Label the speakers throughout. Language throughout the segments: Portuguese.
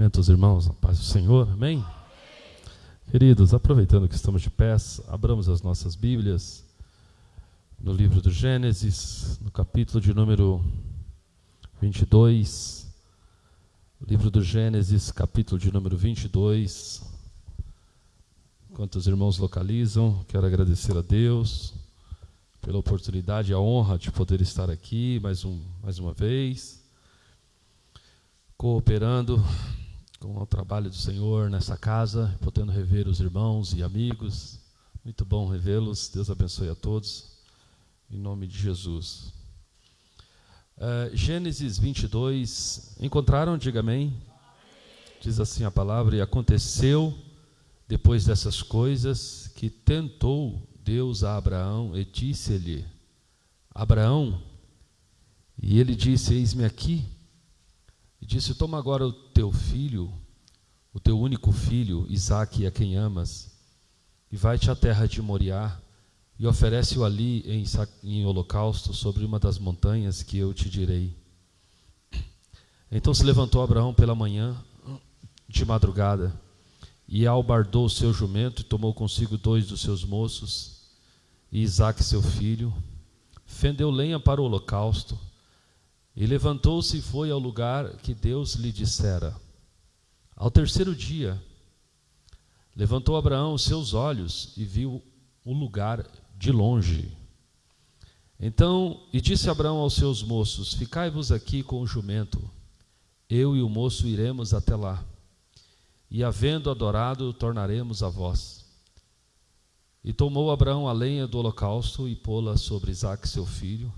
Speaker 1: Cumprimento os irmãos na paz do Senhor, amém? Queridos, aproveitando que estamos de pé, abramos as nossas Bíblias no livro do Gênesis, no capítulo de número 22. Livro do Gênesis, capítulo de número 22. Enquanto os irmãos localizam, quero agradecer a Deus pela oportunidade e a honra de poder estar aqui mais uma vez, cooperando com o trabalho do Senhor nessa casa, podendo rever os irmãos e amigos. Muito bom revê-los. Deus abençoe a todos, em nome de Jesus. Gênesis 22, encontraram? Diga amém. Diz assim a palavra: e aconteceu, depois dessas coisas, que tentou Deus a Abraão e disse-lhe: Abraão, e ele disse: eis-me aqui. E disse: toma agora o teu filho, o teu único filho, Isaque, a quem amas, e vai-te à terra de Moriá, e oferece-o ali em holocausto sobre uma das montanhas que eu te direi. Então se levantou Abraão pela manhã, de madrugada, e albardou o seu jumento, e tomou consigo 2 dos seus moços, e Isaque seu filho, fendeu lenha para o holocausto, e levantou-se e foi ao lugar que Deus lhe dissera. Ao terceiro dia, levantou Abraão os seus olhos e viu o lugar de longe. Então, e disse Abraão aos seus moços: ficai-vos aqui com o jumento, eu e o moço iremos até lá, e havendo adorado, tornaremos a vós. E tomou Abraão a lenha do holocausto e pô-la sobre Isaque seu filho,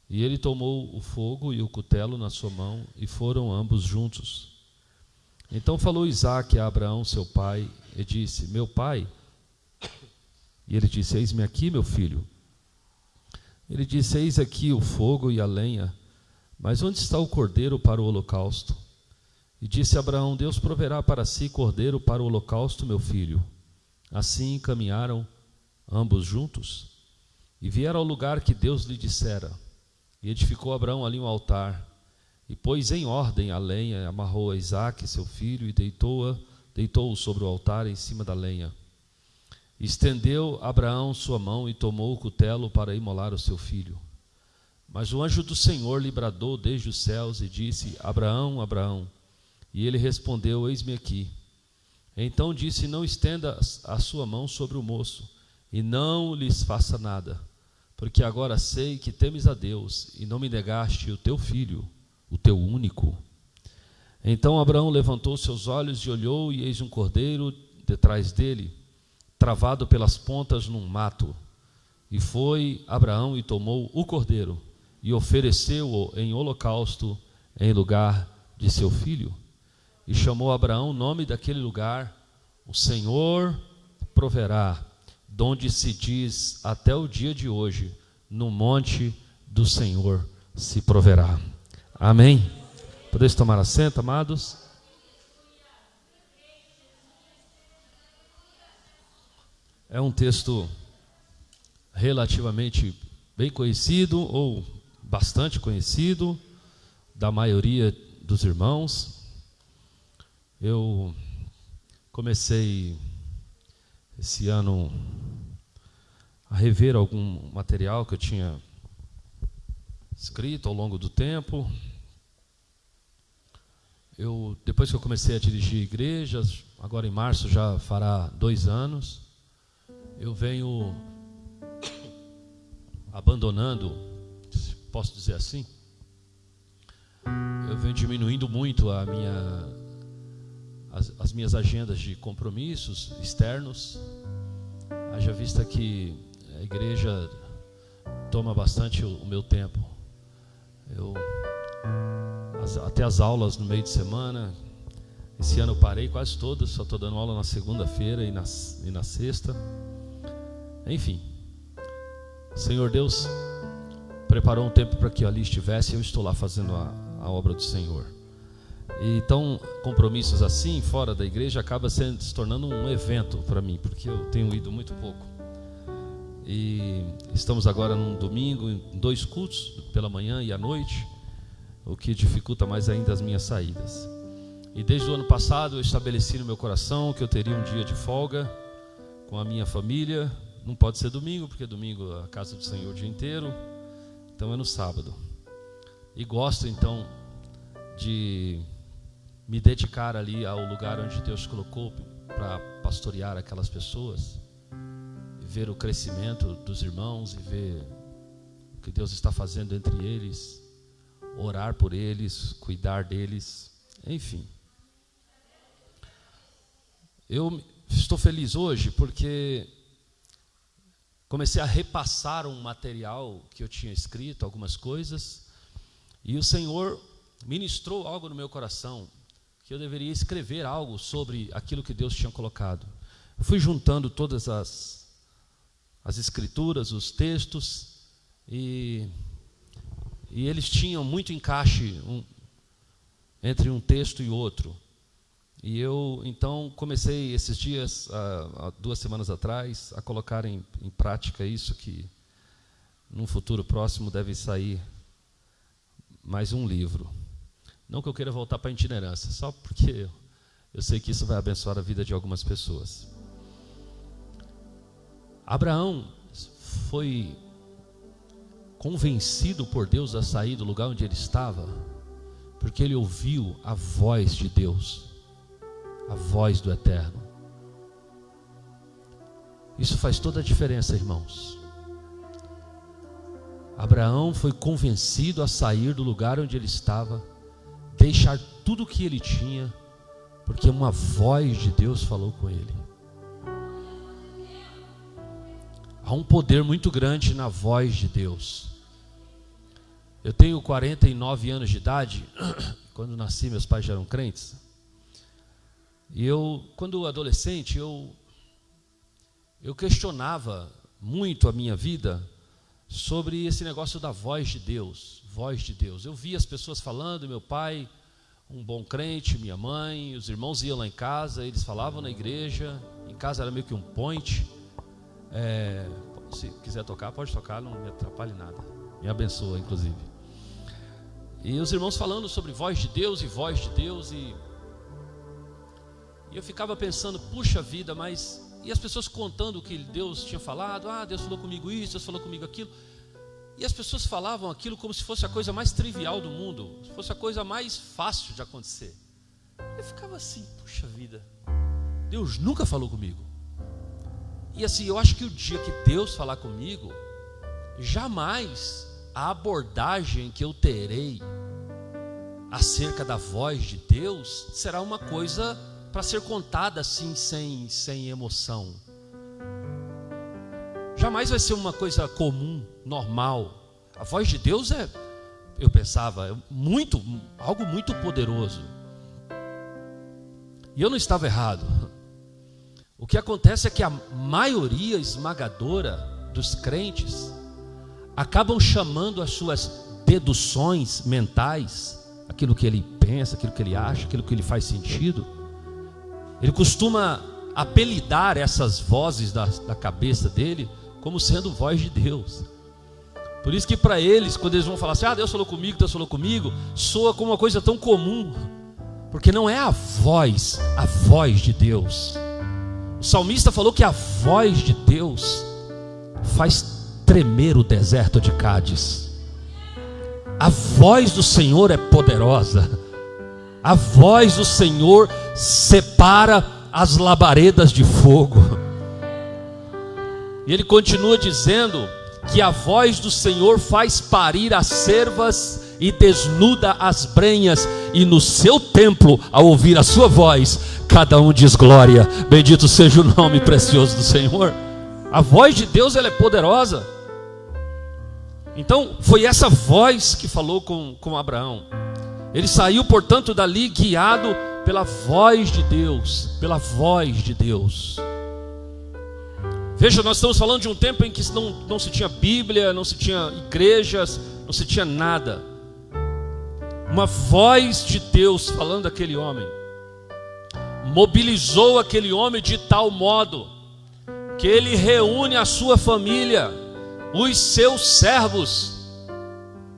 Speaker 1: e ele tomou o fogo e o cutelo na sua mão, e foram ambos juntos. Então falou Isaque a Abraão seu pai, e disse: meu pai. E ele disse: eis-me aqui, meu filho. Ele disse: eis aqui o fogo e a lenha, mas onde está o cordeiro para o holocausto? E disse Abraão: Deus proverá para si cordeiro para o holocausto, meu filho. Assim caminharam ambos juntos, e vieram ao lugar que Deus lhe dissera. E edificou Abraão ali um altar, e pôs em ordem a lenha, amarrou a Isaque seu filho, e deitou-o sobre o altar em cima da lenha. E estendeu Abraão sua mão e tomou o cutelo para imolar o seu filho. Mas o anjo do Senhor lhe bradou desde os céus e disse: Abraão, Abraão. E ele respondeu: eis-me aqui. Então disse: não estenda a sua mão sobre o moço, e não lhes faça nada, porque agora sei que temes a Deus, e não me negaste o teu filho, o teu único. Então Abraão levantou seus olhos e olhou, e eis um cordeiro detrás dele, travado pelas pontas num mato. E foi Abraão e tomou o cordeiro, e ofereceu-o em holocausto em lugar de seu filho. E chamou Abraão o nome daquele lugar: o Senhor proverá, donde se diz até o dia de hoje: no monte do Senhor se proverá. Amém? Podeis tomar assento, amados? É um texto relativamente bem conhecido, ou bastante conhecido, da maioria dos irmãos. Eu comecei esse ano a rever algum material que eu tinha escrito ao longo do tempo. Depois que eu comecei a dirigir igrejas, agora em março já fará 2 anos, eu venho abandonando, se posso dizer assim, eu venho diminuindo muito as minhas agendas de compromissos externos, haja vista que a igreja toma bastante o meu tempo. Até as aulas no meio de semana, esse ano eu parei quase todas, só estou dando aula na segunda-feira e na sexta. Enfim, o Senhor Deus preparou um tempo para que eu ali estivesse, e eu estou lá fazendo a obra do Senhor. Então, compromissos assim, fora da igreja, acaba se tornando um evento para mim, porque eu tenho ido muito pouco. E estamos agora num domingo, em 2 cultos, pela manhã e à noite, o que dificulta mais ainda as minhas saídas. E desde o ano passado eu estabeleci no meu coração que eu teria um dia de folga com a minha família. Não pode ser domingo, porque domingo é a casa do Senhor o dia inteiro. Então é no sábado. E gosto então de me dedicar ali ao lugar onde Deus colocou para pastorear aquelas pessoas, e ver o crescimento dos irmãos, e ver o que Deus está fazendo entre eles, orar por eles, cuidar deles, enfim. Eu estou feliz hoje porque comecei a repassar um material que eu tinha escrito, algumas coisas, e o Senhor ministrou algo no meu coração, que eu deveria escrever algo sobre aquilo que Deus tinha colocado. Eu fui juntando todas as escrituras, os textos, e eles tinham muito encaixe entre um texto e outro. E eu então comecei esses dias, há 2 semanas atrás, a colocar em prática isso, que num futuro próximo deve sair mais um livro. Não que eu queira voltar para a itinerância, só porque eu sei que isso vai abençoar a vida de algumas pessoas. Abraão foi convencido por Deus a sair do lugar onde ele estava, porque ele ouviu a voz de Deus, a voz do Eterno. Isso faz toda a diferença, irmãos. Abraão foi convencido a sair do lugar onde ele estava, deixar tudo o que ele tinha, porque uma voz de Deus falou com ele. Há um poder muito grande na voz de Deus. Eu tenho 49 anos de idade. Quando nasci, meus pais já eram crentes. E quando adolescente, eu questionava muito a minha vida sobre esse negócio da voz de Deus. Voz de Deus. Eu via as pessoas falando, meu pai, um bom crente, minha mãe, os irmãos iam lá em casa, eles falavam na igreja, em casa era meio que um point. Se quiser tocar, pode tocar, não me atrapalhe nada, me abençoa inclusive. E os irmãos falando sobre voz de Deus, e eu ficava pensando, puxa vida, mas e as pessoas contando o que Deus tinha falado? Deus falou comigo isso, Deus falou comigo aquilo. E as pessoas falavam aquilo como se fosse a coisa mais trivial do mundo, se fosse a coisa mais fácil de acontecer. Eu ficava assim, puxa vida, Deus nunca falou comigo. E assim, eu acho que o dia que Deus falar comigo, jamais a abordagem que eu terei acerca da voz de Deus será uma coisa para ser contada assim, sem emoção. Jamais vai ser uma coisa comum, normal. A voz de Deus eu pensava, algo muito poderoso. E eu não estava errado. O que acontece é que a maioria esmagadora dos crentes acabam chamando as suas deduções mentais, aquilo que ele pensa, aquilo que ele acha, aquilo que lhe faz sentido. Ele costuma apelidar essas vozes da cabeça dele como sendo voz de Deus. Por isso que para eles, quando eles vão falar assim, Deus falou comigo, soa como uma coisa tão comum, porque não é a voz de Deus. O salmista falou que a voz de Deus faz tremer o deserto de Cádiz. A voz do Senhor é poderosa. A voz do Senhor separa as labaredas de fogo. E ele continua dizendo que a voz do Senhor faz parir as cervas e desnuda as brenhas, e no seu templo, ao ouvir a sua voz, cada um diz glória. Bendito seja o nome precioso do Senhor. A voz de Deus, ela é poderosa. Então foi essa voz que falou com Abraão. Ele saiu, portanto, dali guiado pela voz de Deus, pela voz de Deus. Veja, nós estamos falando de um tempo em que não se tinha Bíblia, não se tinha igrejas, não se tinha nada. Uma voz de Deus falando àquele homem mobilizou aquele homem de tal modo que ele reúne a sua família, os seus servos,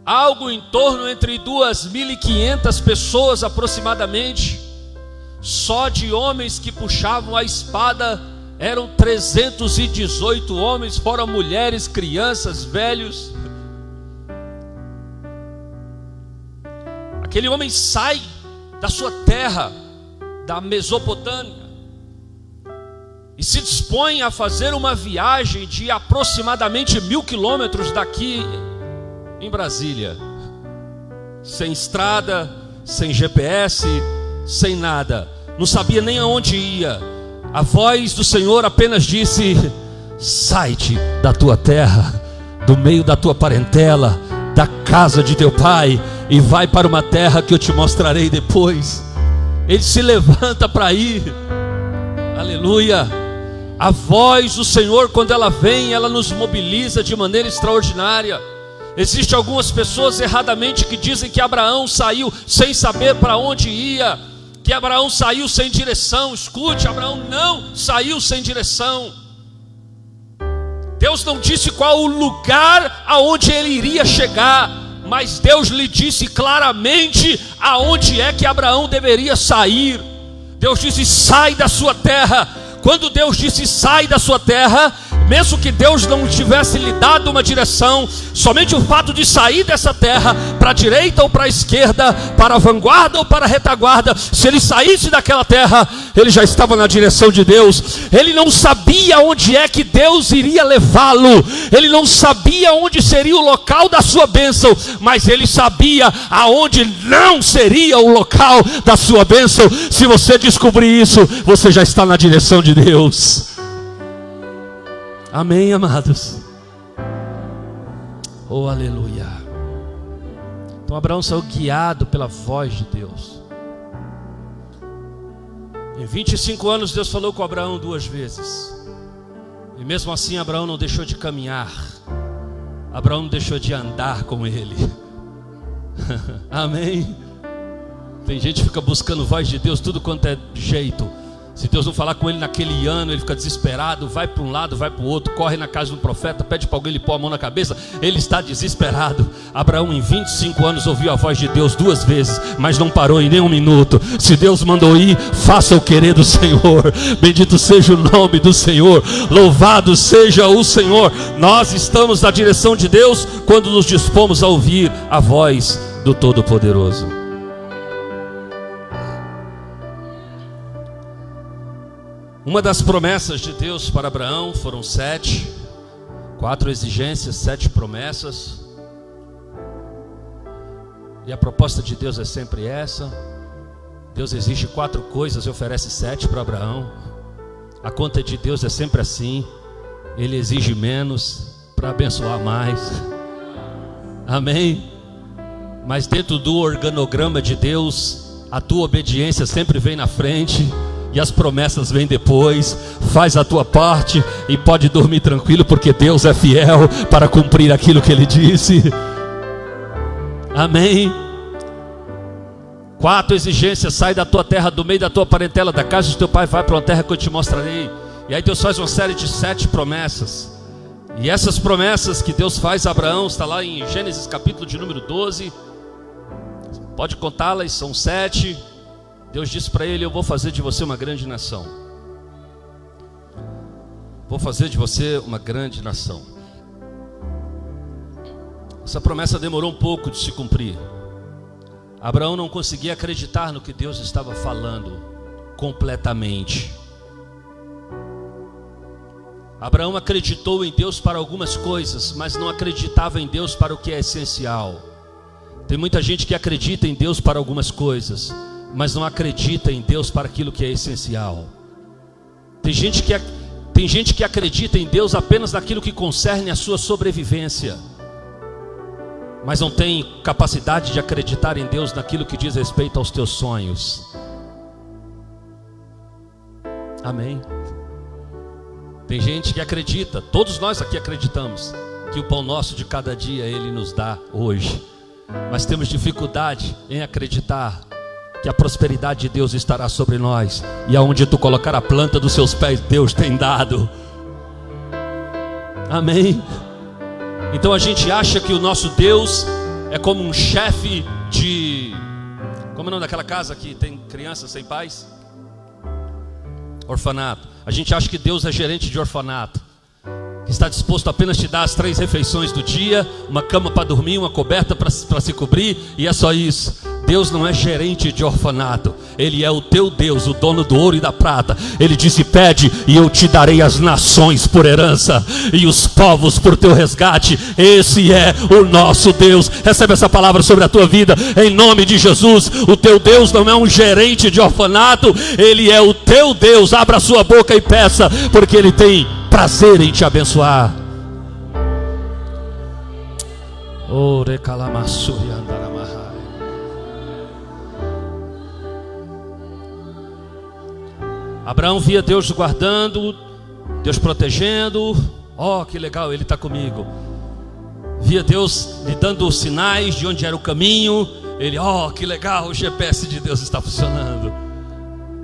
Speaker 1: algo em torno entre 2.500 pessoas aproximadamente, Só de homens que puxavam a espada eram 318 homens, fora mulheres, crianças, velhos. Aquele homem sai da sua terra, da Mesopotâmia, e se dispõe a fazer uma viagem de aproximadamente 1000 quilômetros daqui em Brasília, sem estrada, sem GPS, sem nada, não sabia nem aonde ia. A voz do Senhor apenas disse: sai-te da tua terra, do meio da tua parentela, da casa de teu pai, e vai para uma terra que eu te mostrarei depois. Ele se levanta para ir. Aleluia. A voz do Senhor, quando ela vem, ela nos mobiliza de maneira extraordinária. Existem algumas pessoas erradamente que dizem que Abraão saiu sem saber para onde ia, que Abraão saiu sem direção. Escute, Abraão não saiu sem direção. Deus não disse qual o lugar aonde ele iria chegar, mas Deus lhe disse claramente aonde é que Abraão deveria sair. Deus disse: sai da sua terra. Quando Deus disse sai da sua terra, mesmo que Deus não tivesse lhe dado uma direção, somente o fato de sair dessa terra, para a direita ou para a esquerda, para a vanguarda ou para a retaguarda, se ele saísse daquela terra, ele já estava na direção de Deus. Ele não sabia onde é que Deus iria levá-lo, ele não sabia onde seria o local da sua bênção, mas ele sabia aonde não seria o local da sua bênção. Se você descobrir isso, você já está na direção de Deus. Amém, amados? Oh, aleluia. Então Abraão saiu guiado pela voz de Deus. Em 25 anos Deus falou com Abraão 2 vezes. E mesmo assim Abraão não deixou de caminhar. Abraão não deixou de andar com ele. Amém? Tem gente que fica buscando voz de Deus tudo quanto é jeito. Se Deus não falar com ele naquele ano, ele fica desesperado, vai para um lado, vai para o outro, corre na casa de um profeta, pede para alguém lhe pôr a mão na cabeça, ele está desesperado. Abraão em 25 anos ouviu a voz de Deus 2 vezes, mas não parou em nenhum minuto. Se Deus mandou ir, faça o querer do Senhor. Bendito seja o nome do Senhor, louvado seja o Senhor. Nós estamos na direção de Deus quando nos dispomos a ouvir a voz do Todo-Poderoso. Uma das promessas de Deus para Abraão foram 7, 4 exigências, 7 promessas. E a proposta de Deus é sempre essa. Deus exige 4 coisas e oferece 7 para Abraão. A conta de Deus é sempre assim. Ele exige menos para abençoar mais. Amém? Mas dentro do organograma de Deus, a tua obediência sempre vem na frente e as promessas vêm depois. Faz a tua parte e pode dormir tranquilo, porque Deus é fiel para cumprir aquilo que Ele disse. Amém? 4 exigências: sai da tua terra, do meio da tua parentela, da casa de teu pai, vai para uma terra que eu te mostrarei. E aí Deus faz uma série de 7 promessas. E essas promessas que Deus faz a Abraão, está lá em Gênesis capítulo de número 12. Pode contá-las, são 7. Deus disse para ele: eu vou fazer de você uma grande nação. Vou fazer de você uma grande nação. Essa promessa demorou um pouco de se cumprir. Abraão não conseguia acreditar no que Deus estava falando completamente. Abraão acreditou em Deus para algumas coisas, mas não acreditava em Deus para o que é essencial. Tem muita gente que acredita em Deus para algumas coisas, mas não acredita em Deus para aquilo que é essencial. Tem gente que acredita em Deus apenas naquilo que concerne a sua sobrevivência, mas não tem capacidade de acreditar em Deus naquilo que diz respeito aos teus sonhos. Amém? Tem gente que acredita, todos nós aqui acreditamos, que o pão nosso de cada dia Ele nos dá hoje, mas temos dificuldade em acreditar que a prosperidade de Deus estará sobre nós, e aonde tu colocar a planta dos seus pés, Deus tem dado. Amém? Então a gente acha que o nosso Deus é como um chefe de... Como é o nome daquela casa que tem crianças sem pais? Orfanato. A gente acha que Deus é gerente de orfanato, que está disposto a apenas te dar as 3 refeições do dia, uma cama para dormir, uma coberta para se cobrir, e é só isso. Deus não é gerente de orfanato. Ele é o teu Deus, o dono do ouro e da prata. Ele disse: pede e eu te darei as nações por herança e os povos por teu resgate. Esse é o nosso Deus. Recebe essa palavra sobre a tua vida em nome de Jesus. O teu Deus não é um gerente de orfanato, Ele é o teu Deus. Abra a sua boca e peça, porque Ele tem prazer em te abençoar. Ore calamassuri andaramahai. Abraão via Deus guardando, Deus protegendo. Oh, que legal, Ele está comigo. Via Deus lhe dando sinais de onde era o caminho. Ele, oh, que legal, o GPS de Deus está funcionando.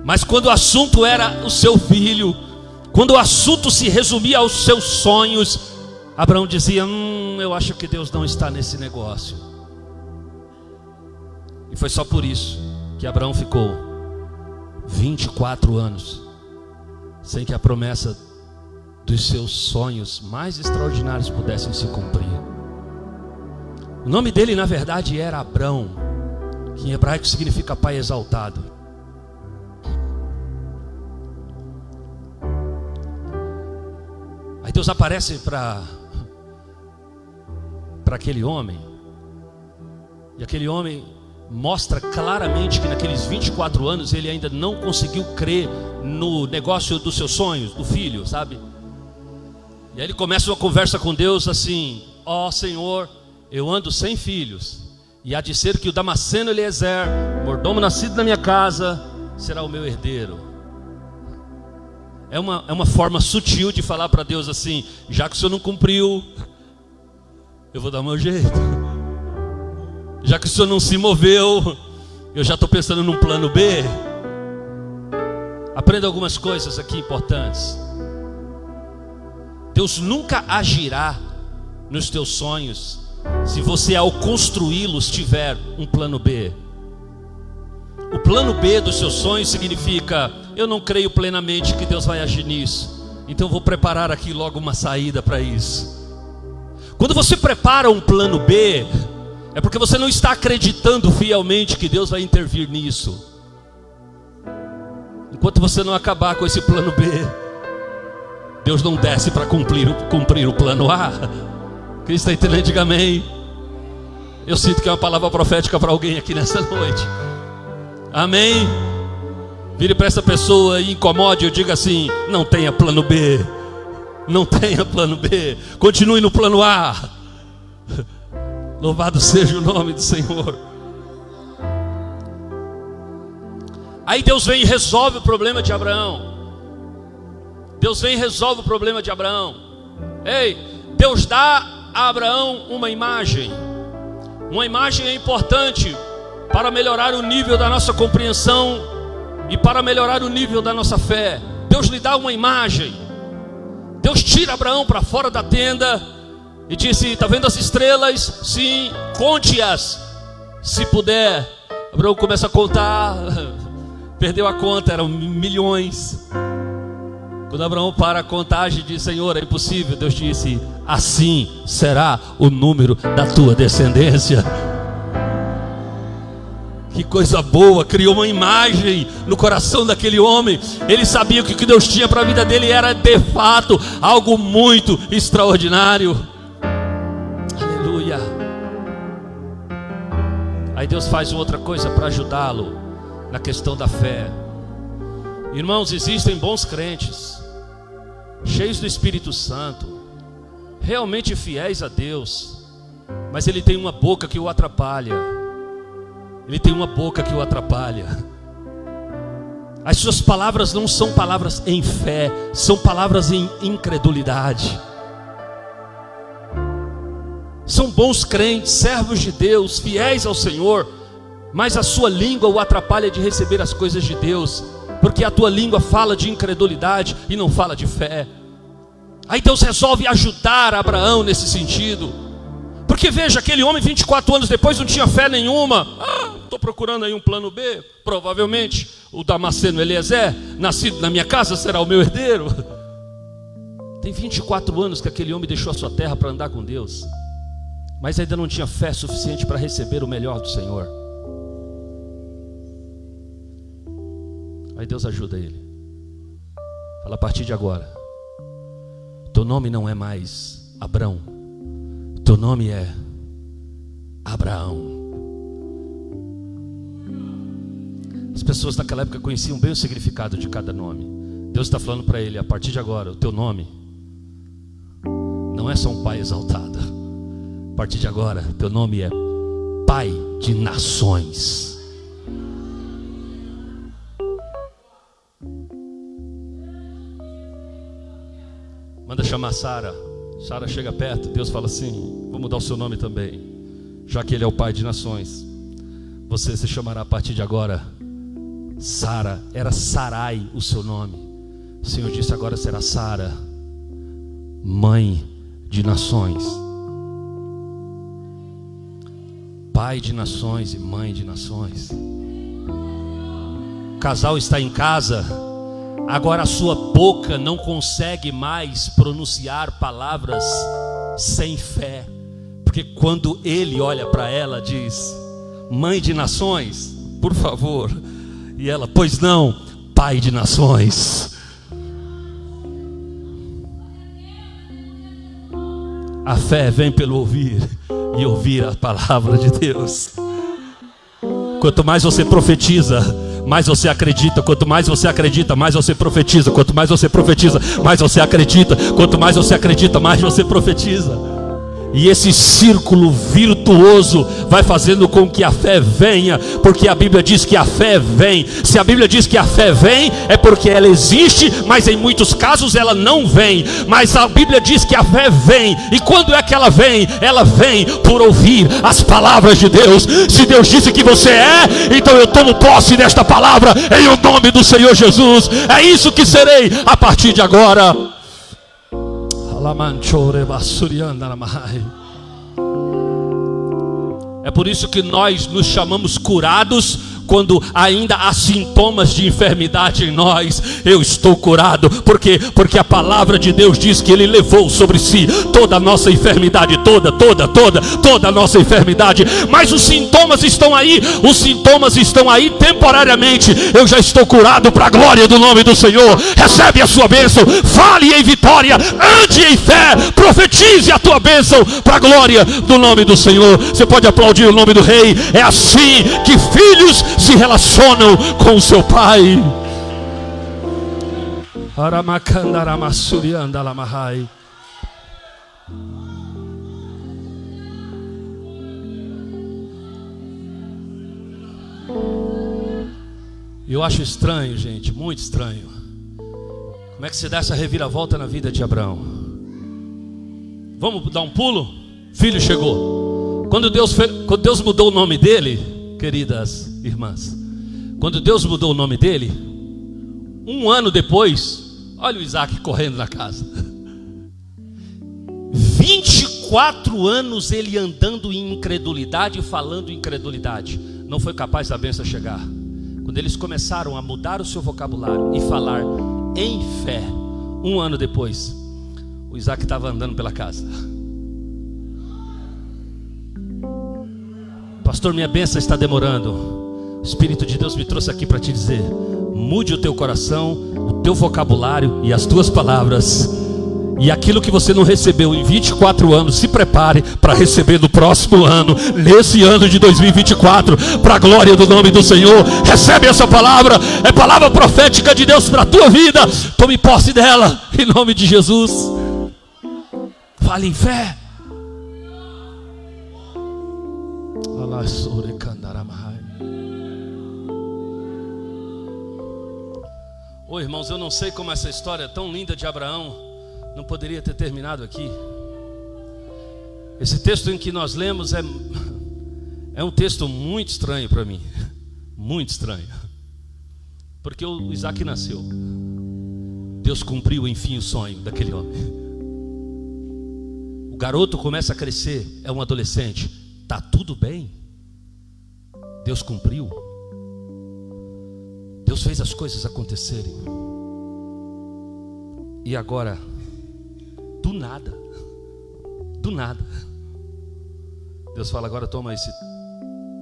Speaker 1: Mas quando o assunto era o seu filho, quando o assunto se resumia aos seus sonhos, Abraão dizia: eu acho que Deus não está nesse negócio. E foi só por isso que Abraão ficou 24 anos sem que a promessa dos seus sonhos mais extraordinários pudessem se cumprir. O nome dele na verdade era Abrão, que em hebraico significa pai exaltado. Aí Deus aparece para aquele homem, e aquele homem mostra claramente que naqueles 24 anos ele ainda não conseguiu crer no negócio dos seus sonhos, do filho, sabe? E aí ele começa uma conversa com Deus assim: ó Senhor, eu ando sem filhos, e há de ser que o Damasceno Eliezer, mordomo nascido na minha casa, será o meu herdeiro. É uma forma sutil de falar para Deus assim: já que o Senhor não cumpriu, eu vou dar o meu jeito. Já que o Senhor não se moveu, eu já estou pensando num plano B. Aprenda algumas coisas aqui importantes. Deus nunca agirá nos teus sonhos se você, ao construí-los, tiver um plano B. O plano B dos seus sonhos significa: eu não creio plenamente que Deus vai agir nisso, então vou preparar aqui logo uma saída para isso. Quando você prepara um plano B, é porque você não está acreditando fielmente que Deus vai intervir nisso. Enquanto você não acabar com esse plano B, Deus não desce para cumprir o plano A. Quem está entendendo, diga amém. Eu sinto que é uma palavra profética para alguém aqui nessa noite. Amém. Vire para essa pessoa e incomode, eu diga assim: não tenha plano B. Não tenha plano B. Continue no plano A. Louvado seja o nome do Senhor. Aí Deus vem e resolve o problema de Abraão. Deus vem e resolve o problema de Abraão. Ei, Deus dá a Abraão uma imagem. Uma imagem é importante para melhorar o nível da nossa compreensão e para melhorar o nível da nossa fé. Deus lhe dá uma imagem. Deus tira Abraão para fora da tenda e disse: está vendo as estrelas? Sim, conte-as, se puder. Abraão começa a contar, perdeu a conta, eram milhões. Quando Abraão para a contagem, diz: Senhor, é impossível. Deus disse: assim será o número da tua descendência. Que coisa boa, criou uma imagem no coração daquele homem. Ele sabia que o que Deus tinha para a vida dele era de fato algo muito extraordinário. Aleluia. Aí Deus faz outra coisa para ajudá-lo na questão da fé. Irmãos, existem bons crentes, cheios do Espírito Santo, realmente fiéis a Deus, mas ele tem uma boca que o atrapalha. Ele tem uma boca que o atrapalha. As suas palavras não são palavras em fé, são palavras em incredulidade. São bons crentes, servos de Deus, fiéis ao Senhor, mas a sua língua o atrapalha de receber as coisas de Deus, porque a tua língua fala de incredulidade e não fala de fé. Aí Deus resolve ajudar Abraão nesse sentido. Porque veja, aquele homem 24 anos depois não tinha fé nenhuma. Estou procurando aí um plano B. Provavelmente o Damasceno Eliezer, nascido na minha casa, será o meu herdeiro. Tem 24 anos que aquele homem deixou a sua terra para andar com Deus, mas ainda não tinha fé suficiente para receber o melhor do Senhor. Aí Deus ajuda ele. Fala: a partir de agora, teu nome não é mais Abrão, teu nome é Abraão. As pessoas naquela época conheciam bem o significado de cada nome. Deus está falando para ele: a partir de agora, o teu nome não é só um pai exaltado. A partir de agora, teu nome é Pai de Nações. Manda chamar Sara. Sara chega perto, Deus fala assim: vou mudar o seu nome também. Já que ele é o Pai de Nações, você se chamará a partir de agora Sara. Era Sarai o seu nome. O Senhor disse: agora será Sara, Mãe de Nações. Pai de nações e mãe de nações. O casal está em casa. Agora a sua boca não consegue mais pronunciar palavras sem fé, porque quando ele olha para ela, diz: Mãe de nações, por favor. E ela: pois não, Pai de nações. A fé vem pelo ouvir, e ouvir a palavra de Deus. Quanto mais você profetiza, mais você acredita. Quanto mais você acredita, mais você profetiza. Quanto mais você profetiza, mais você acredita. Quanto mais você acredita, mais você profetiza. E esse círculo virtuoso vai fazendo com que a fé venha, porque a Bíblia diz que a fé vem. Se a Bíblia diz que a fé vem, é porque ela existe, mas em muitos casos ela não vem. Mas a Bíblia diz que a fé vem. E quando é que ela vem? Ela vem por ouvir as palavras de Deus. Se Deus disse que você é, então eu tomo posse desta palavra em o nome do Senhor Jesus. É isso que serei a partir de agora. É por isso que nós nos chamamos curados quando ainda há sintomas de enfermidade em nós. Eu estou curado, porque a palavra de Deus diz que Ele levou sobre si toda a nossa enfermidade, toda a nossa enfermidade. Mas os sintomas estão aí temporariamente. Eu já estou curado para a glória do nome do Senhor. Recebe a sua bênção, fale em vitória, ande em fé, profetize a tua bênção para a glória do nome do Senhor. Você pode aplaudir o nome do Rei. É assim que filhos se relacionam com o seu pai. Eu acho estranho, gente, muito estranho. Como é que se dá essa reviravolta na vida de Abraão? Vamos dar um pulo? Filho chegou. Quando Deus mudou o nome dele, queridas irmãs, quando Deus mudou o nome dele, um ano depois, olha o Isaac correndo na casa. 24 anos ele andando em incredulidade e falando incredulidade. Não foi capaz da bênção chegar. Quando eles começaram a mudar o seu vocabulário e falar em fé, um ano depois, o Isaac estava andando pela casa. Pastor, minha bênção está demorando. O Espírito de Deus me trouxe aqui para te dizer: mude o teu coração, o teu vocabulário e as tuas palavras. E aquilo que você não recebeu em 24 anos, se prepare para receber no próximo ano, nesse ano de 2024, para a glória do nome do Senhor. Recebe essa palavra, é palavra profética de Deus para a tua vida. Tome posse dela, em nome de Jesus. Fale em fé. Irmãos, eu não sei como essa história tão linda de Abraão não poderia ter terminado aqui. Esse texto em que nós lemos é um texto muito estranho para mim. Muito estranho. Porque o Isaac nasceu. Deus cumpriu enfim o sonho daquele homem. O garoto começa a crescer, é um adolescente. Tá tudo bem. Deus cumpriu. Deus fez as coisas acontecerem. E agora, do nada, Deus fala: agora toma esse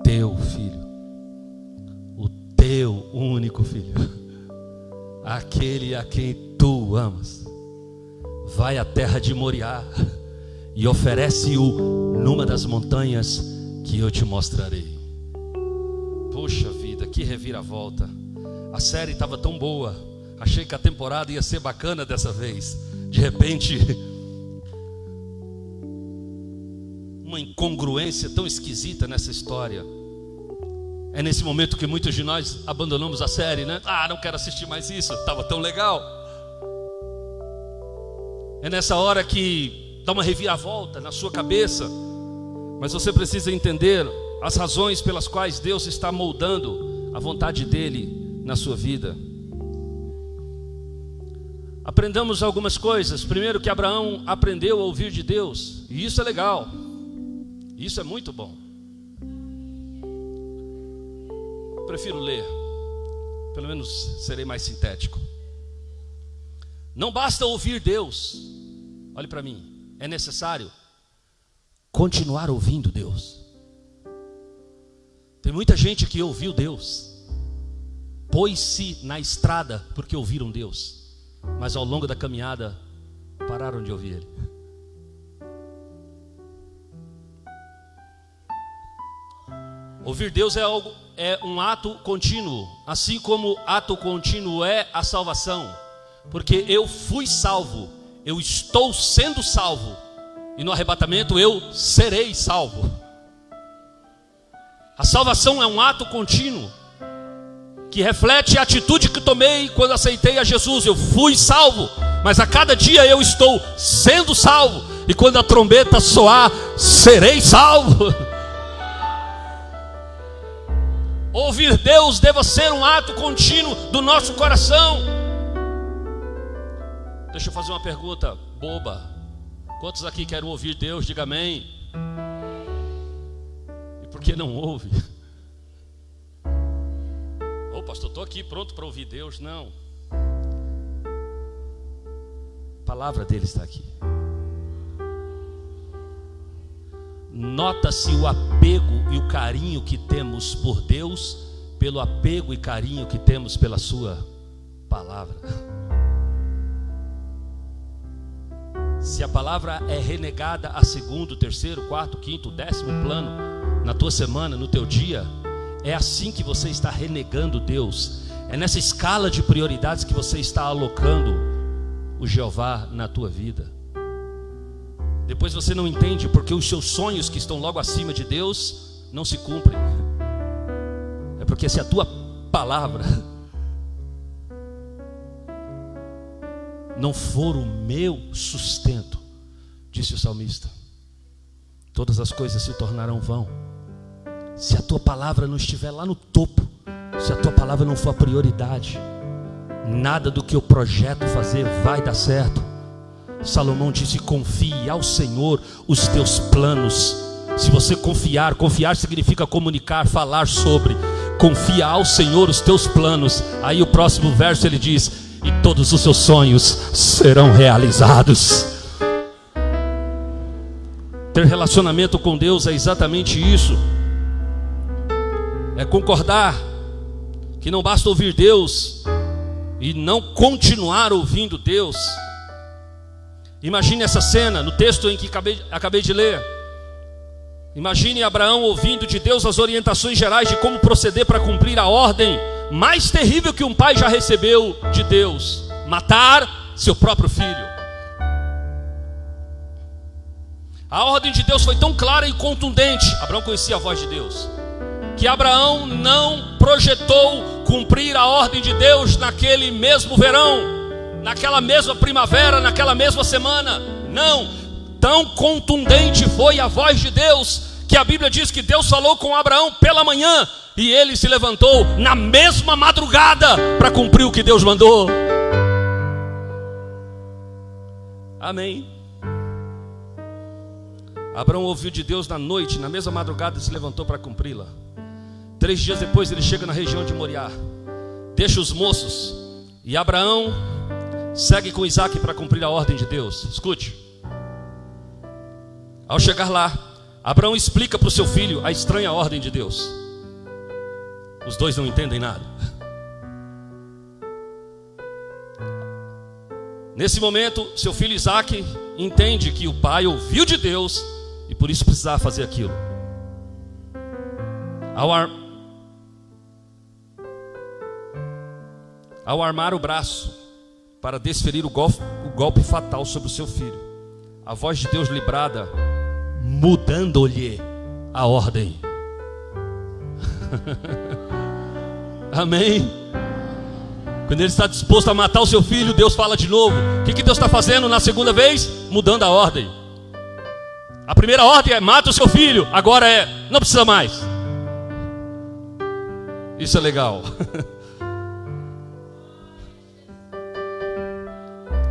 Speaker 1: teu filho, o teu único filho, aquele a quem tu amas, vai à terra de Moriá e oferece-o numa das montanhas que eu te mostrarei. Poxa vida, que reviravolta. A série estava tão boa, achei que a temporada ia ser bacana dessa vez. De repente, uma incongruência tão esquisita nessa história. É nesse momento que muitos de nós abandonamos a série, né? Não quero assistir mais isso, estava tão legal. É nessa hora que dá uma reviravolta na sua cabeça. Mas você precisa entender as razões pelas quais Deus está moldando a vontade dele na sua vida. Aprendamos algumas coisas. Primeiro, que Abraão aprendeu a ouvir de Deus, e isso é legal, isso é muito bom. Prefiro ler, pelo menos serei mais sintético. Não basta ouvir Deus, olhe para mim, é necessário continuar ouvindo Deus. Tem muita gente que ouviu Deus, pôs-se na estrada porque ouviram Deus, mas ao longo da caminhada pararam de ouvir Ele. Ouvir Deus é um ato contínuo, assim como ato contínuo é a salvação, porque eu fui salvo, eu estou sendo salvo, e no arrebatamento eu serei salvo. A salvação é um ato contínuo, que reflete a atitude que tomei quando aceitei a Jesus. Eu fui salvo, mas a cada dia eu estou sendo salvo, e quando a trombeta soar, serei salvo. Ouvir Deus deve ser um ato contínuo do nosso coração. Deixa eu fazer uma pergunta boba. Quantos aqui querem ouvir Deus? Diga amém. E por que não ouve? Ô pastor, estou aqui pronto para ouvir Deus. Não. A palavra dele está aqui. Nota-se o apego e o carinho que temos por Deus, pelo apego e carinho que temos pela sua palavra. Se a palavra é renegada a segundo, terceiro, quarto, quinto, 10º plano na tua semana, no teu dia, é assim que você está renegando Deus. É nessa escala de prioridades que você está alocando o Jeová na tua vida. Depois você não entende porque os seus sonhos que estão logo acima de Deus não se cumprem. É porque se a tua palavra não for o meu sustento, disse o salmista, todas as coisas se tornarão vão. Se a tua palavra não estiver lá no topo, se a tua palavra não for a prioridade, nada do que eu projeto fazer vai dar certo. Salomão disse: confie ao Senhor os teus planos. Se você confiar significa comunicar, falar sobre. Confia ao Senhor os teus planos. Aí o próximo verso ele diz: e todos os seus sonhos serão realizados. Ter relacionamento com Deus é exatamente isso. É concordar que não basta ouvir Deus e não continuar ouvindo Deus. Imagine essa cena no texto em que acabei de ler. Imagine Abraão ouvindo de Deus as orientações gerais de como proceder para cumprir a ordem mais terrível que um pai já recebeu de Deus: matar seu próprio filho. A ordem de Deus foi tão clara e contundente, Abraão conhecia a voz de Deus, que Abraão não projetou cumprir a ordem de Deus naquele mesmo verão, naquela mesma primavera, naquela mesma semana. Não, tão contundente foi a voz de Deus, que a Bíblia diz que Deus falou com Abraão pela manhã, e ele se levantou na mesma madrugada para cumprir o que Deus mandou. Amém. Abraão ouviu de Deus na noite, na mesma madrugada se levantou para cumpri-la. 3 dias depois ele chega na região de Moriá, deixa os moços, e Abraão segue com Isaque para cumprir a ordem de Deus. Escute. Ao chegar lá, Abraão explica para o seu filho a estranha ordem de Deus. Os dois não entendem nada. Nesse momento, seu filho Isaque entende que o pai ouviu de Deus e por isso precisava fazer aquilo. Ao armar o braço para desferir o golpe fatal sobre o seu filho, a voz de Deus lhe brada, mudando-lhe a ordem. Amém? Quando ele está disposto a matar o seu filho, Deus fala de novo. O que Deus está fazendo na segunda vez? Mudando a ordem. A primeira ordem é: mata o seu filho. Agora é: não precisa mais. Isso é legal.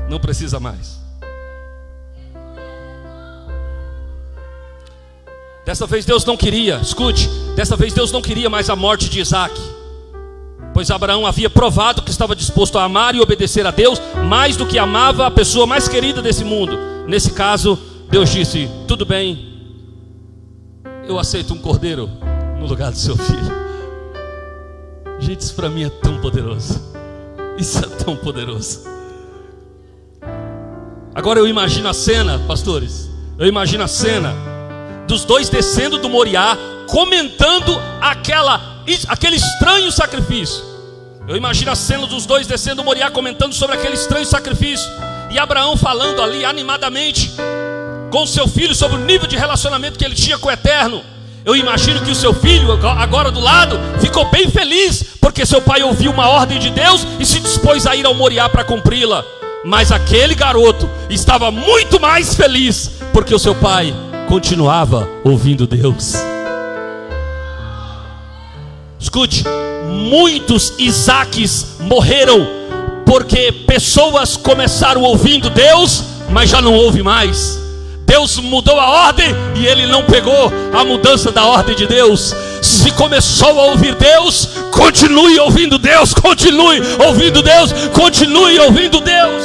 Speaker 1: Não precisa mais. Dessa vez Deus não queria, escute, dessa vez Deus não queria mais a morte de Isaque, pois Abraão havia provado que estava disposto a amar e obedecer a Deus mais do que amava a pessoa mais querida desse mundo. Nesse caso, Deus disse: tudo bem, eu aceito um cordeiro no lugar do seu filho. Gente, isso para mim é tão poderoso. Isso é tão poderoso. Agora eu imagino a cena, pastores, eu imagino a cena dos dois descendo do Moriá, comentando aquele estranho sacrifício. Eu imagino a cena dos dois descendo do Moriá, comentando sobre aquele estranho sacrifício, e Abraão falando ali animadamente com seu filho sobre o nível de relacionamento que ele tinha com o Eterno. Eu imagino que o seu filho, agora do lado, ficou bem feliz, porque seu pai ouviu uma ordem de Deus e se dispôs a ir ao Moriá para cumpri-la. Mas aquele garoto estava muito mais feliz, porque o seu pai continuava ouvindo Deus. Escute, muitos Isaques morreram porque pessoas começaram ouvindo Deus, mas já não ouve mais. Deus mudou a ordem e ele não pegou a mudança da ordem de Deus. Se começou a ouvir Deus, continue ouvindo Deus, continue ouvindo Deus, continue ouvindo Deus.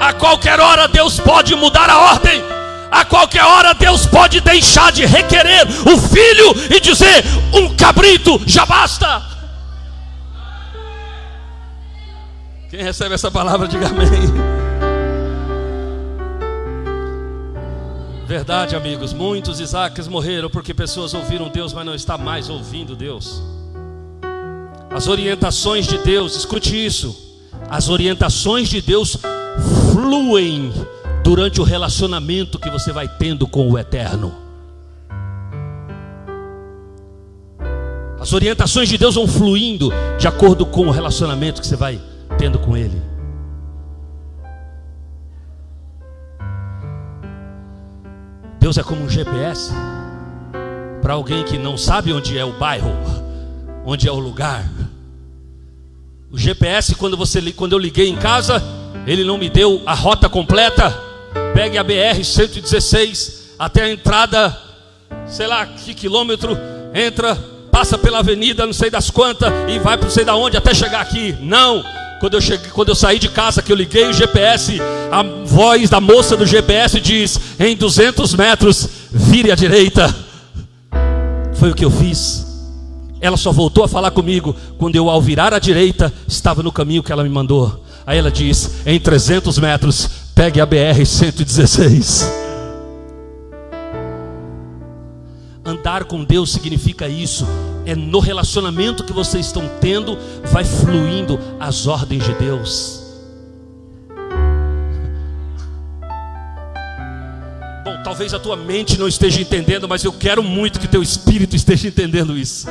Speaker 1: A qualquer hora Deus pode mudar a ordem. A qualquer hora Deus pode deixar de requerer o filho e dizer: um cabrito já basta. Quem recebe essa palavra, diga amém. Verdade, amigos, muitos Isaques morreram porque pessoas ouviram Deus, mas não está mais ouvindo Deus. As orientações de Deus, escute isso, as orientações de Deus fluem durante o relacionamento que você vai tendo com o Eterno. As orientações de Deus vão fluindo de acordo com o relacionamento que você vai tendo com Ele. Deus é como um GPS para alguém que não sabe onde é o bairro, onde é o lugar. O GPS, quando eu liguei em casa, ele não me deu a rota completa. Pegue a BR-116 até a entrada, sei lá que quilômetro, entra, passa pela avenida, não sei das quantas, e vai para não sei da onde até chegar aqui. Não. Quando eu saí de casa, que eu liguei o GPS, a voz da moça do GPS diz: em 200 metros, vire à direita. Foi o que eu fiz. Ela só voltou a falar comigo quando eu, ao virar à direita, estava no caminho que ela me mandou. Aí ela diz: em 300 metros, pegue a BR-116. Andar com Deus significa isso. É no relacionamento que vocês estão tendo, vai fluindo as ordens de Deus. Bom, talvez a tua mente não esteja entendendo, mas eu quero muito que teu espírito esteja entendendo isso.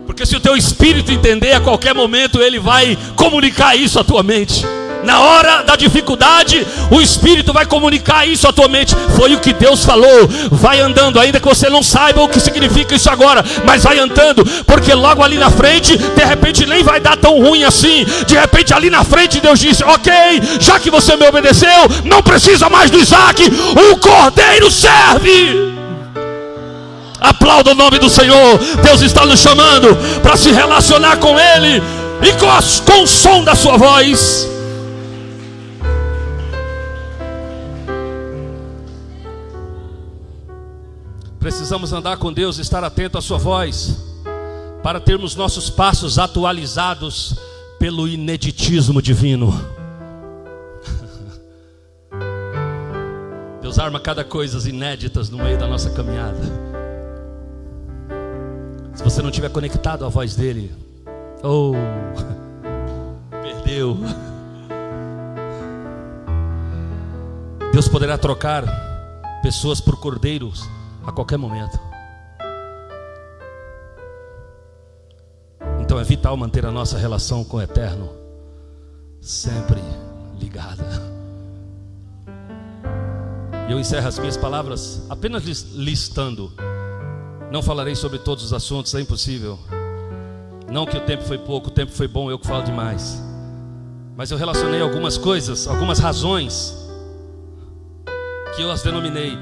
Speaker 1: Porque se o teu espírito entender, a qualquer momento ele vai comunicar isso à tua mente. Na hora da dificuldade, o Espírito vai comunicar isso à tua mente. Foi o que Deus falou. Vai andando, ainda que você não saiba o que significa isso agora, mas vai andando, porque logo ali na frente, de repente nem vai dar tão ruim assim. De repente ali na frente Deus disse: ok, já que você me obedeceu, não precisa mais do Isaac, o cordeiro serve. Aplauda o nome do Senhor. Deus está nos chamando para se relacionar com Ele e com o som da sua voz. Precisamos andar com Deus, estar atento à sua voz, para termos nossos passos atualizados pelo ineditismo divino. Deus arma cada coisas inéditas no meio da nossa caminhada. Se você não estiver conectado à voz dele, perdeu. Deus poderá trocar pessoas por cordeiros a qualquer momento. Então é vital manter a nossa relação com o Eterno sempre ligada. E eu encerro as minhas palavras apenas listando. Não falarei sobre todos os assuntos, é impossível. Não que o tempo foi pouco, o tempo foi bom, eu que falo demais. Mas eu relacionei algumas coisas, algumas razões, que eu as denominei: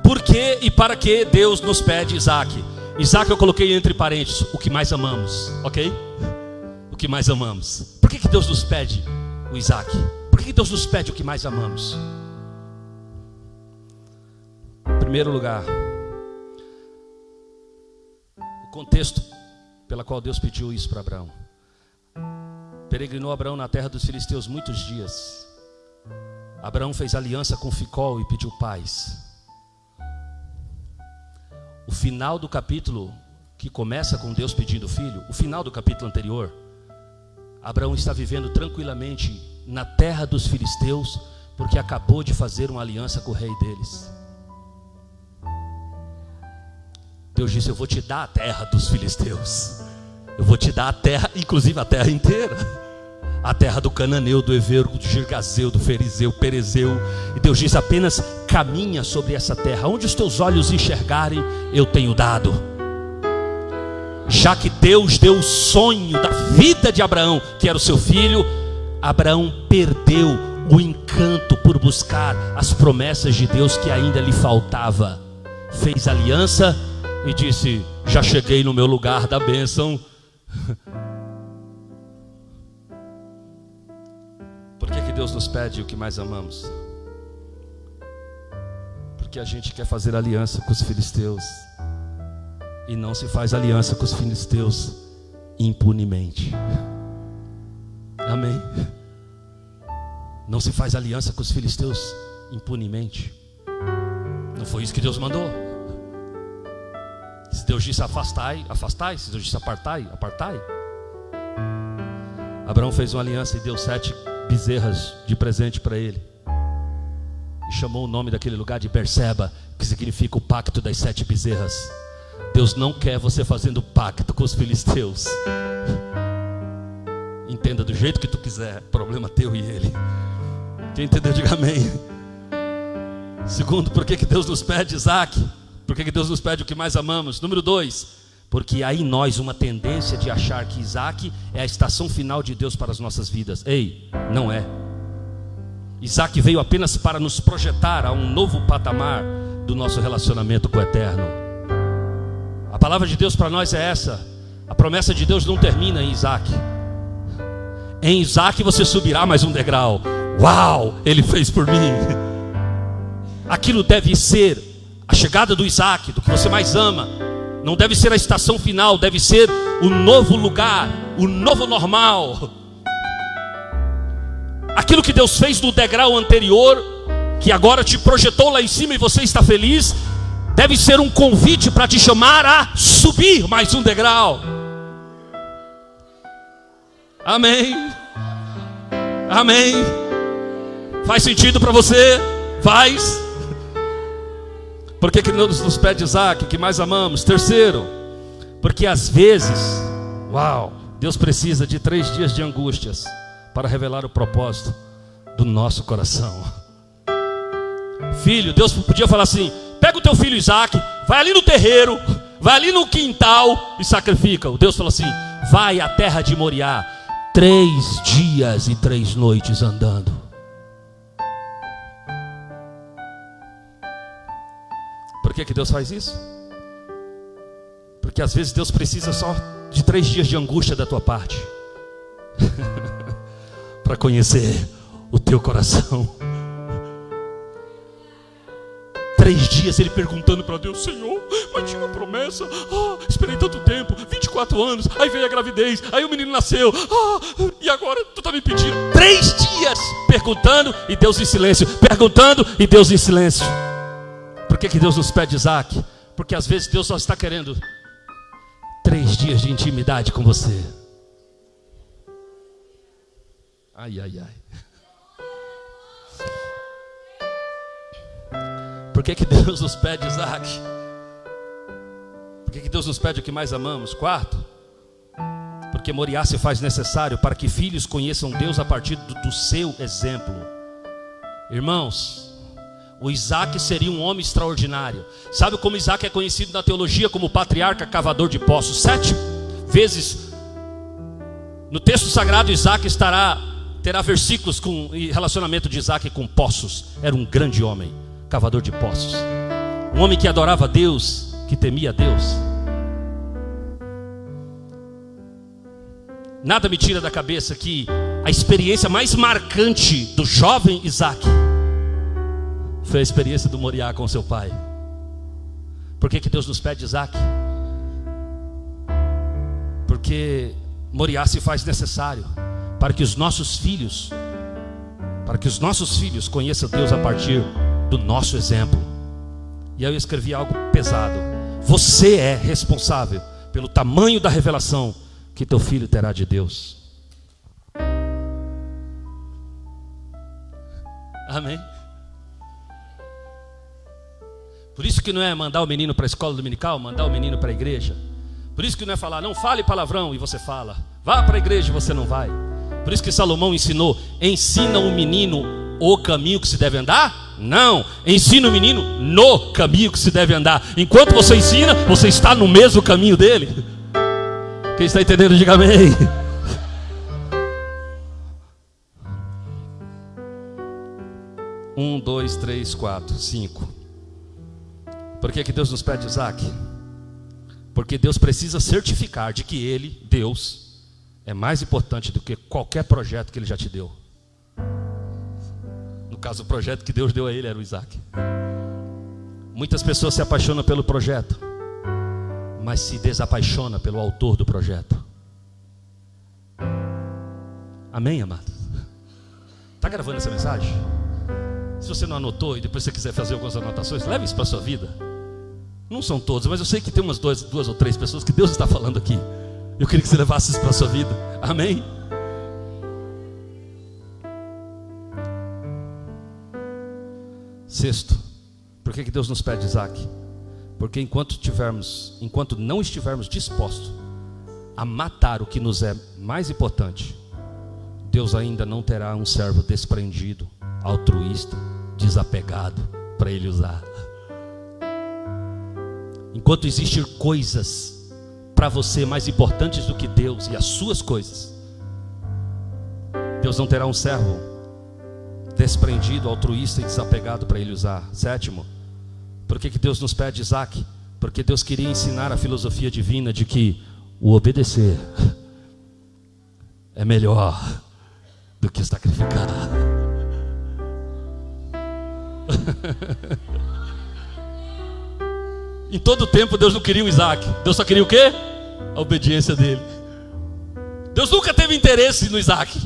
Speaker 1: por que e para que Deus nos pede Isaac. Isaac eu coloquei entre parênteses: o que mais amamos, ok? O que mais amamos. Por que Deus nos pede o Isaac? Por que Deus nos pede o que mais amamos? Em primeiro lugar, o contexto pela qual Deus pediu isso para Abraão. Peregrinou Abraão na terra dos filisteus muitos dias. Abraão fez aliança com Ficol e pediu paz. O final do capítulo, que começa com Deus pedindo filho, o final do capítulo anterior, Abraão está vivendo tranquilamente na terra dos filisteus, porque acabou de fazer uma aliança com o rei deles. Deus disse: eu vou te dar a terra dos filisteus. Eu vou te dar a terra, inclusive a terra inteira. A terra do cananeu, do heveu, do girgazeu, do ferizeu, perezeu. E Deus diz: apenas caminha sobre essa terra. Onde os teus olhos enxergarem, eu tenho dado. Já que Deus deu o sonho da vida de Abraão, que era o seu filho, Abraão perdeu o encanto por buscar as promessas de Deus que ainda lhe faltava. Fez aliança e disse: já cheguei no meu lugar da bênção. Por que Deus nos pede o que mais amamos? Porque a gente quer fazer aliança com os filisteus, e não se faz aliança com os filisteus impunemente. Amém? Não se faz aliança com os filisteus impunemente. Não foi isso que Deus mandou. Se Deus disse afastai, afastai. Se Deus disse apartai, apartai. Abraão fez uma aliança e deu 7 bezerras de presente para ele, e chamou o nome daquele lugar de Berseba, que significa o pacto das 7 bezerras. Deus não quer você fazendo pacto com os filisteus. Entenda do jeito que tu quiser, problema teu e ele. Quem entendeu, diga amém. Segundo, por que Deus nos pede Isaac? Por que Deus nos pede o que mais amamos? Número 2, porque há em nós uma tendência de achar que Isaac é a estação final de Deus para as nossas vidas. Ei, não é. Isaac veio apenas para nos projetar a um novo patamar do nosso relacionamento com o Eterno. A palavra de Deus para nós é essa: a promessa de Deus não termina em Isaac. Em Isaac você subirá mais um degrau. Uau, ele fez por mim. Aquilo deve ser a chegada do Isaac, do que você mais ama. Não deve ser a estação final, deve ser o novo lugar, o novo normal. Aquilo que Deus fez no degrau anterior, que agora te projetou lá em cima e você está feliz, deve ser um convite para te chamar a subir mais um degrau. Amém? Amém? Faz sentido para você? Faz? Por que Deus nos pede Isaac, que mais amamos? Terceiro, porque às vezes, Deus precisa de 3 dias de angústias para revelar o propósito do nosso coração. Filho, Deus podia falar assim: pega o teu filho Isaac, vai ali no terreiro, vai ali no quintal e sacrifica. O Deus falou assim: vai à terra de Moriá, 3 dias e 3 noites andando. Por que Deus faz isso? Porque às vezes Deus precisa só de 3 dias de angústia da tua parte para conhecer o teu coração. 3 dias ele perguntando para Deus: Senhor, mas tinha uma promessa, esperei tanto tempo, 24 anos, aí veio a gravidez, aí o menino nasceu, e agora tu está me pedindo. 3 dias perguntando e Deus em silêncio, perguntando e Deus em silêncio. Por que Deus nos pede Isaac? Porque às vezes Deus só está querendo 3 dias de intimidade com você. Ai, ai, ai. Por que Deus nos pede Isaac? Por que Deus nos pede o que mais amamos? 4. Porque Moriá se faz necessário para que filhos conheçam Deus a partir do seu exemplo. Irmãos, o Isaac seria um homem extraordinário. Sabe como Isaac é conhecido na teologia como o patriarca cavador de poços? 7 vezes no texto sagrado Isaac terá versículos com relacionamento de Isaac com poços. Era um grande homem, cavador de poços, um homem que adorava a Deus, que temia a Deus. Nada me tira da cabeça que a experiência mais marcante do jovem Isaac foi a experiência do Moriá com seu pai. Por que Deus nos pede Isaac? Porque Moriá se faz necessário para que os nossos filhos conheçam Deus a partir do nosso exemplo. E aí eu escrevi algo pesado: você é responsável pelo tamanho da revelação que teu filho terá de Deus. Amém? Por isso que não é mandar o menino para a escola dominical, mandar o menino para a igreja. Por isso que não é falar: não fale palavrão, e você fala. Vá para a igreja e você não vai. Por isso que Salomão ensinou: ensina o menino o caminho que se deve andar? Não, ensina o menino no caminho que se deve andar. Enquanto você ensina, você está no mesmo caminho dele. Quem está entendendo, diga amém. Um, 2, 3, 4, 5. Por que Deus nos pede Isaac? Porque Deus precisa certificar de que Ele, Deus, é mais importante do que qualquer projeto que Ele já te deu. No caso, o projeto que Deus deu a ele era o Isaac. Muitas pessoas se apaixonam pelo projeto, mas se desapaixonam pelo autor do projeto. Amém, amados? Está gravando essa mensagem? Se você não anotou e depois você quiser fazer algumas anotações, leve isso para a sua vida. Não são todos, mas eu sei que tem umas 2 ou 3 pessoas que Deus está falando aqui. Eu queria que você levasse isso para a sua vida. Amém? Sexto, por que Deus nos pede Isaac? Porque enquanto não estivermos dispostos a matar o que nos é mais importante, Deus ainda não terá um servo desprendido, altruísta, desapegado para Ele usar. Enquanto existir coisas para você mais importantes do que Deus e as suas coisas, Deus não terá um servo desprendido, altruísta e desapegado para Ele usar. 7, por que Deus nos pede Isaac? Porque Deus queria ensinar a filosofia divina de que o obedecer é melhor do que sacrificar. Em todo tempo Deus não queria o Isaac. Deus só queria o quê? A obediência dele. Deus nunca teve interesse no Isaac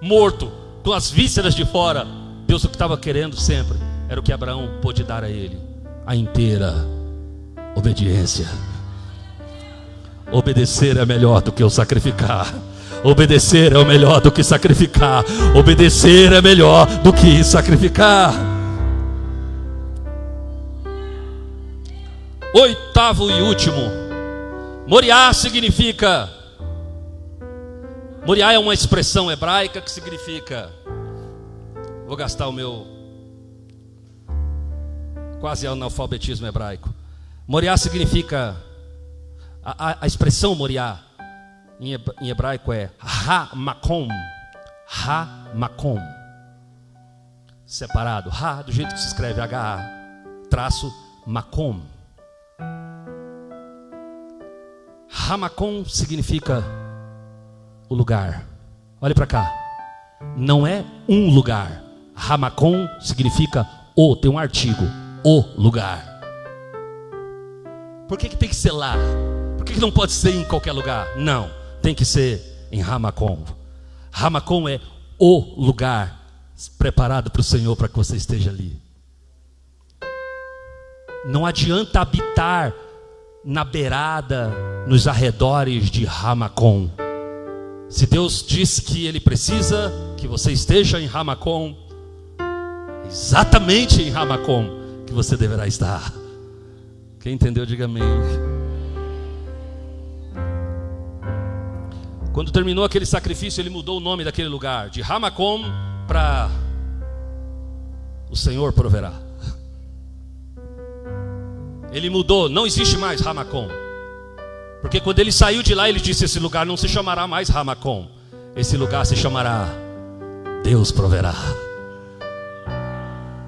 Speaker 1: morto, com as vísceras de fora. Deus o que estava querendo sempre era o que Abraão pôde dar a ele: a inteira obediência. Obedecer é melhor do que o sacrificar. Obedecer é o melhor do que sacrificar. Obedecer é melhor do que sacrificar. 8º e último, Moriá significa... Moriá é uma expressão hebraica que significa Vou gastar o meu quase analfabetismo hebraico. Moriá significa, a expressão Moriá em hebraico é Ha-Makom. Ha-Makom. Separado. Ha, do jeito que se escreve H-A, traço Makom. Ha-Makom significa o lugar. Olhe para cá. Não é um lugar. Ha-Makom significa o, tem um artigo, o lugar. Por que tem que ser lá? Por que não pode ser em qualquer lugar? Não, tem que ser em Ha-Makom. Ha-Makom é o lugar preparado para o Senhor, para que você esteja ali. Não adianta habitar na beirada, nos arredores de Ha-Makom. Se Deus diz que Ele precisa que você esteja em Ha-Makom, exatamente em Ha-Makom que você deverá estar. Quem entendeu, diga amém. Quando terminou aquele sacrifício, ele mudou o nome daquele lugar de Ha-Makom para o Senhor proverá. Ele mudou, não existe mais Ha-Makom. Porque quando ele saiu de lá, ele disse: esse lugar não se chamará mais Ha-Makom. Esse lugar se chamará Deus proverá.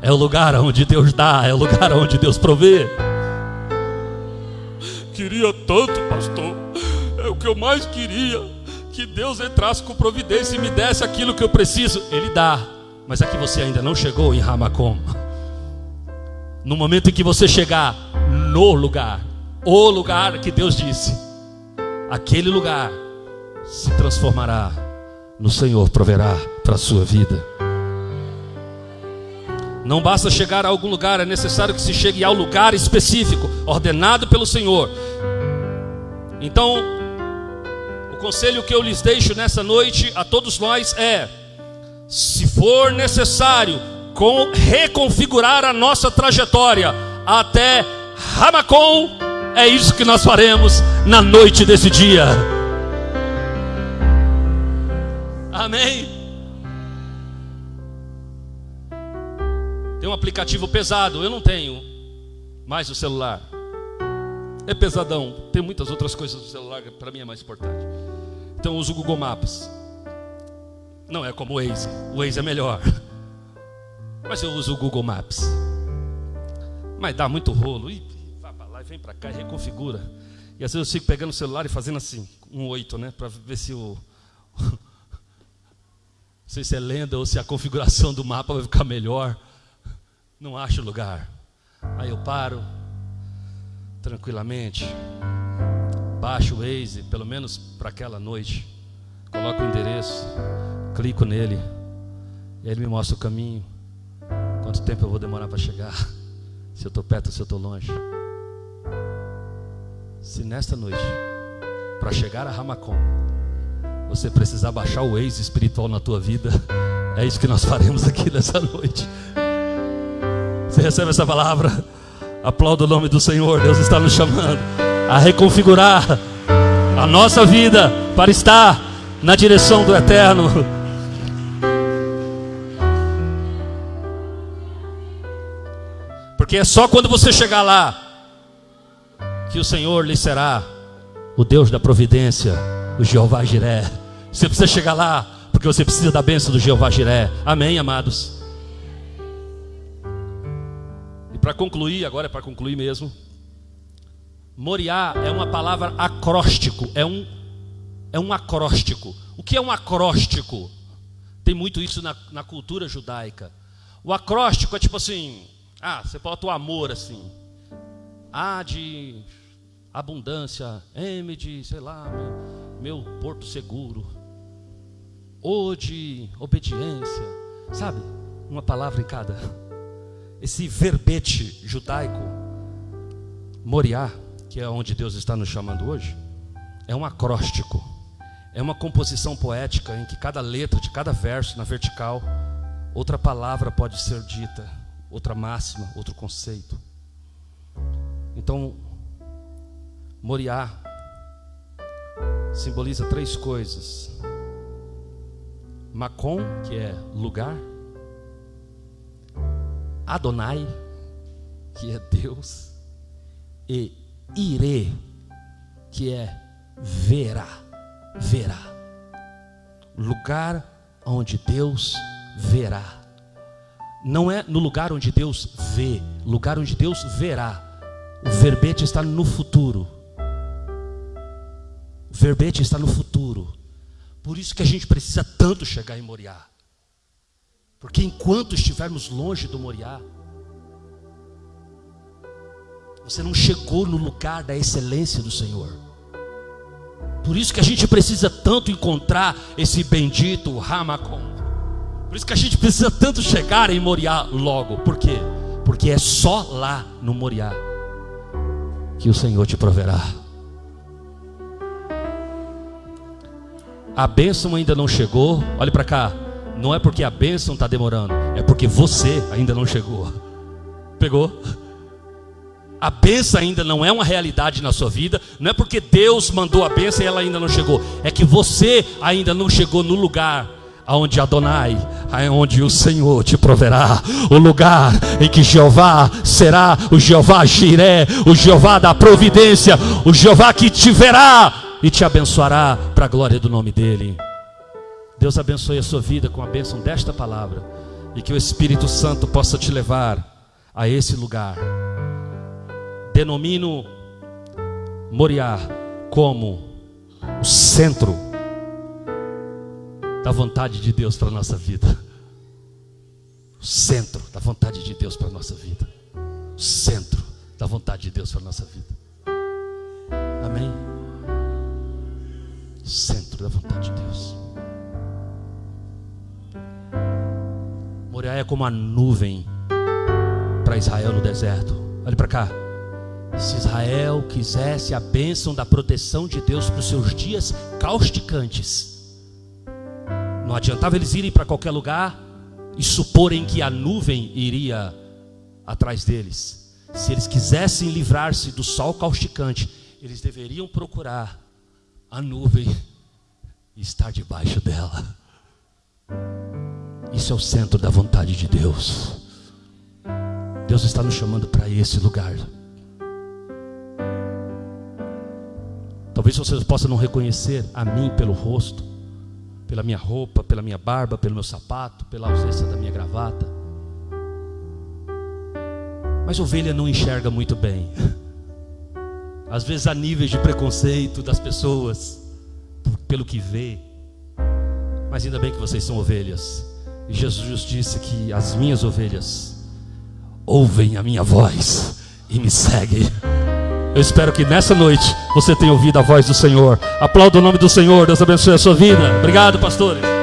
Speaker 1: É o lugar onde Deus dá, é o lugar onde Deus provê. Queria tanto, pastor, é o que eu mais queria, que Deus entrasse com providência e me desse aquilo que eu preciso. Ele dá, mas é que você ainda não chegou em Ha-Makom. No momento em que você chegar no lugar, o lugar que Deus disse, aquele lugar se transformará no Senhor proverá para a sua vida. Não basta chegar a algum lugar, é necessário que se chegue ao lugar específico, ordenado pelo Senhor. Então, o conselho que eu lhes deixo nessa noite a todos nós é: se for necessário reconfigurar a nossa trajetória até Ha-Makom, é isso que nós faremos na noite desse dia. Amém. Tem um aplicativo pesado, eu não tenho mais o celular. É pesadão, tem muitas outras coisas no celular que para mim é mais importante. Então eu uso o Google Maps. Não é como o Waze é melhor. Mas eu uso o Google Maps. Mas dá muito rolo, e vai para lá e vem para cá e reconfigura. E às vezes eu fico pegando o celular e fazendo assim, 8, né, para ver se não sei se é lenda ou se a configuração do mapa vai ficar melhor. Não acho lugar. Aí eu paro tranquilamente, baixo o Waze, pelo menos para aquela noite, coloco o endereço, clico nele, e ele me mostra o caminho, quanto tempo eu vou demorar para chegar, se eu estou perto ou se eu estou longe. Se nesta noite, para chegar a Ha-Makom, você precisar baixar o Waze espiritual na tua vida, é isso que nós faremos aqui nessa noite. Você recebe essa palavra? Aplauda o nome do Senhor. Deus está nos chamando a reconfigurar a nossa vida para estar na direção do eterno. Porque é só quando você chegar lá que o Senhor lhe será o Deus da providência, o Jeová Jiré. Você precisa chegar lá porque você precisa da bênção do Jeová Jiré. Amém, amados? Para concluir, agora é para concluir mesmo. Moriá é uma palavra acróstico, é um acróstico. O que é um acróstico? Tem muito isso na cultura judaica. O acróstico é tipo assim, você bota o amor assim, A de abundância, M de, sei lá, meu porto seguro, O de obediência, sabe? Uma palavra em cada. Esse verbete judaico, Moriá, que é onde Deus está nos chamando hoje, é um acróstico, é uma composição poética em que cada letra de cada verso na vertical, outra palavra pode ser dita, outra máxima, outro conceito. Então, Moriá simboliza 3 coisas: Makom, que é lugar; Adonai, que é Deus, e Ire, que é verá. Lugar onde Deus verá. Não é no lugar onde Deus vê, lugar onde Deus verá. O verbete está no futuro. O verbete está no futuro. Por isso que a gente precisa tanto chegar em Moriá. Porque enquanto estivermos longe do Moriá, você não chegou no lugar da excelência do Senhor. Por isso que a gente precisa tanto encontrar esse bendito Ramacom. Por isso que a gente precisa tanto chegar em Moriá logo. Por quê? Porque é só lá no Moriá que o Senhor te proverá. A bênção ainda não chegou. Olhe para cá. Não é porque a bênção está demorando, é porque você ainda não chegou. Pegou? A bênção ainda não é uma realidade na sua vida. Não é porque Deus mandou a bênção e ela ainda não chegou. É que você ainda não chegou no lugar aonde Adonai, aonde o Senhor te proverá. O lugar em que Jeová será o Jeová Jiré, o Jeová da providência, o Jeová que te verá e te abençoará para a glória do nome dele. Deus abençoe a sua vida com a bênção desta palavra, e que o Espírito Santo possa te levar a esse lugar. Denomino Moriá como o centro da vontade de Deus para a nossa vida. O centro da vontade de Deus para a nossa vida. O centro da vontade de Deus para a nossa vida. Amém? O centro da vontade de Deus. Moriá é como a nuvem para Israel no deserto. Olhe para cá. Se Israel quisesse a bênção da proteção de Deus para os seus dias causticantes, não adiantava eles irem para qualquer lugar e suporem que a nuvem iria atrás deles. Se eles quisessem livrar-se do sol causticante, eles deveriam procurar a nuvem e estar debaixo dela. Isso é o centro da vontade de Deus. Deus está nos chamando para esse lugar. Talvez você possa não reconhecer a mim pelo rosto, pela minha roupa, pela minha barba, pelo meu sapato, pela ausência da minha gravata. Mas ovelha não enxerga muito bem. Às vezes há níveis de preconceito das pessoas pelo que vê. Mas ainda bem que vocês são ovelhas. E Jesus disse que as minhas ovelhas ouvem a minha voz e me seguem. Eu espero que nessa noite você tenha ouvido a voz do Senhor. Aplauda o nome do Senhor. Deus abençoe a sua vida. Obrigado, pastores.